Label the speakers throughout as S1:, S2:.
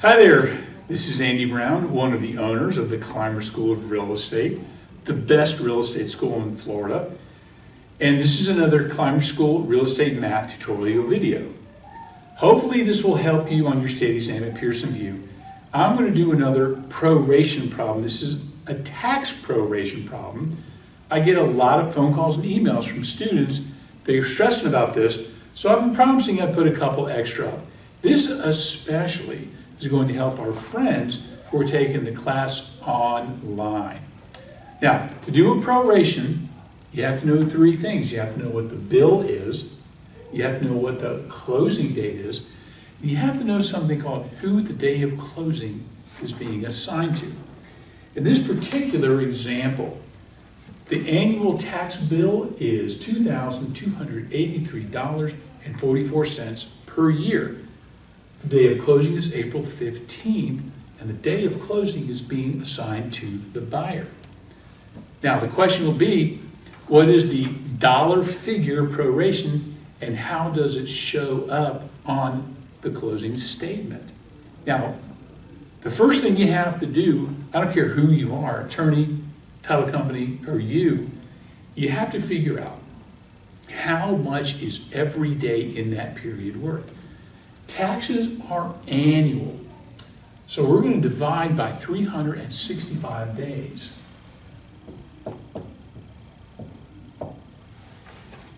S1: Hi there, this is Andy Brown, one of the owners of the ClimerSchool of Real Estate, the best real estate school in Florida. And this is another ClimerSchool Real Estate Math tutorial video. Hopefully this will help you on your state exam at Pearson VUE. I'm going to do another proration problem. This is a tax proration problem. I get a lot of phone calls and emails from students. They're stressing about this, so I've been promising I'd put a couple extra up. This especially is going to help our friends who are taking the class online. Now, to do a proration, you have to know three things. You have to know what the bill is, you have to know what the closing date is, and you have to know something called who the day of closing is being assigned to. In this particular example, the annual tax bill is $2,283.44 per year. The day of closing is April 15th, and the day of closing is being assigned to the buyer. Now, the question will be, what is the dollar figure proration, and how does it show up on the closing statement? Now, the first thing you have to do, I don't care who you are, attorney, title company, or you have to figure out how much is every day in that period worth. Taxes are annual, so we're going to divide by 365 days.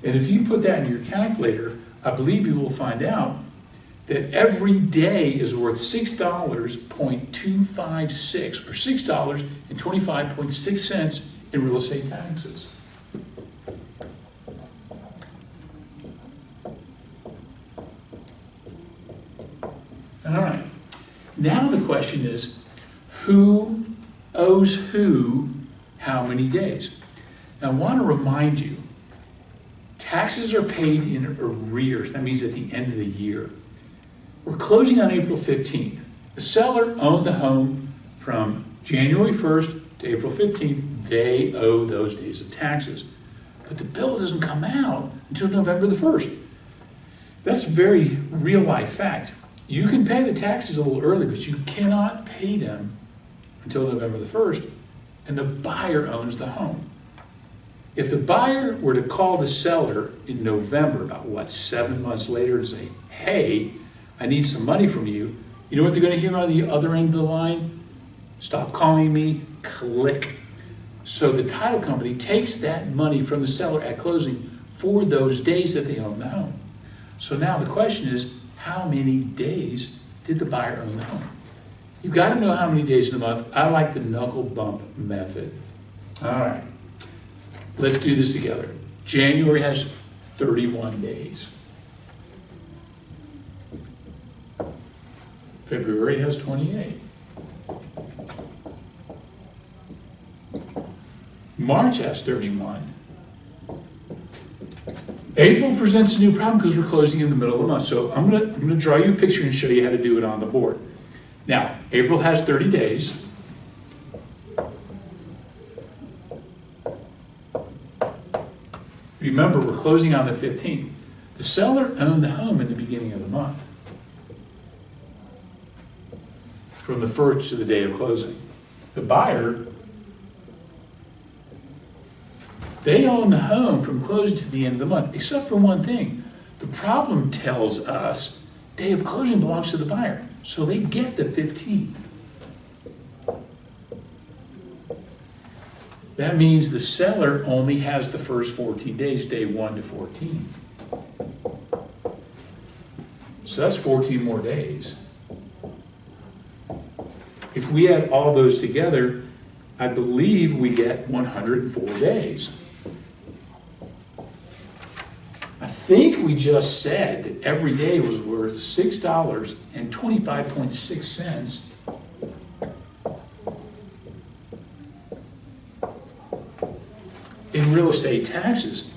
S1: And if you put that in your calculator, I believe you will find out that every day is worth $6.256 or $6.25.6 in real estate taxes. All right, now the question is, who owes who how many days? Now I want to remind you, taxes are paid in arrears. That means at the end of the year. We're closing on April 15th. The seller owned the home from January 1st to April 15th. They owe those days of taxes. But the bill doesn't come out until November the 1st. That's a very real life fact. You can pay the taxes a little early, but you cannot pay them until November the 1st, and the buyer owns the home. If the buyer were to call the seller in November, about 7 months later, and say, hey, I need some money from you, you know what they're going to hear on the other end of the line? Stop calling me, click. So the title company takes that money from the seller at closing for those days that they own the home. So now the question is, how many days did the buyer own the home? You've got to know how many days in the month. I like the knuckle bump method. All right, let's do this together. January has 31 days. February has 28. March has 31. April presents a new problem because we're closing in the middle of the month. So I'm going to draw you a picture and show you how to do it on the board. Now, April has 30 days. Remember, we're closing on the 15th. The seller owned the home in the beginning of the month, from the 1st to the day of closing. The buyer, they own the home from closing to the end of the month, except for one thing. The problem tells us day of closing belongs to the buyer, so they get the 15th. That means the seller only has the first 14 days, day 1 to 14. So that's 14 more days. If we add all those together, I believe we get 104 days. I think we just said that every day was worth $6.25.6 in real estate taxes.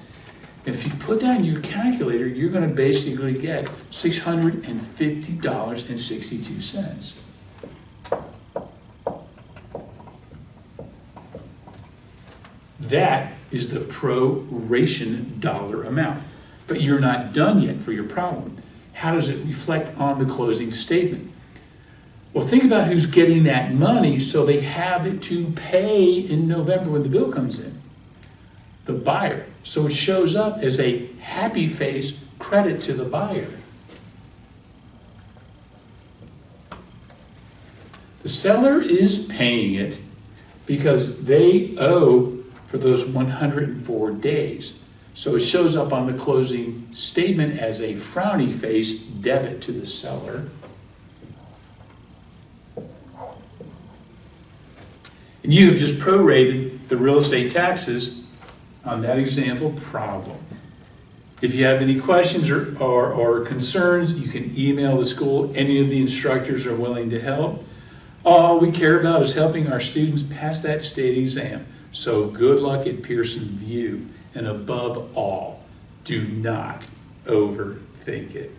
S1: And if you put that in your calculator, you're going to basically get $650.62. That is the proration dollar amount. But you're not done yet for your problem. How does it reflect on the closing statement? Well, think about who's getting that money so they have it to pay in November when the bill comes in. The buyer. So it shows up as a happy face credit to the buyer. The seller is paying it because they owe for those 104 days. So it shows up on the closing statement as a frowny face debit to the seller. And you have just prorated the real estate taxes on that example problem. If you have any questions or concerns, you can email the school. Any of the instructors are willing to help. All we care about is helping our students pass that state exam. So good luck at Pearson VUE. And above all, do not overthink it.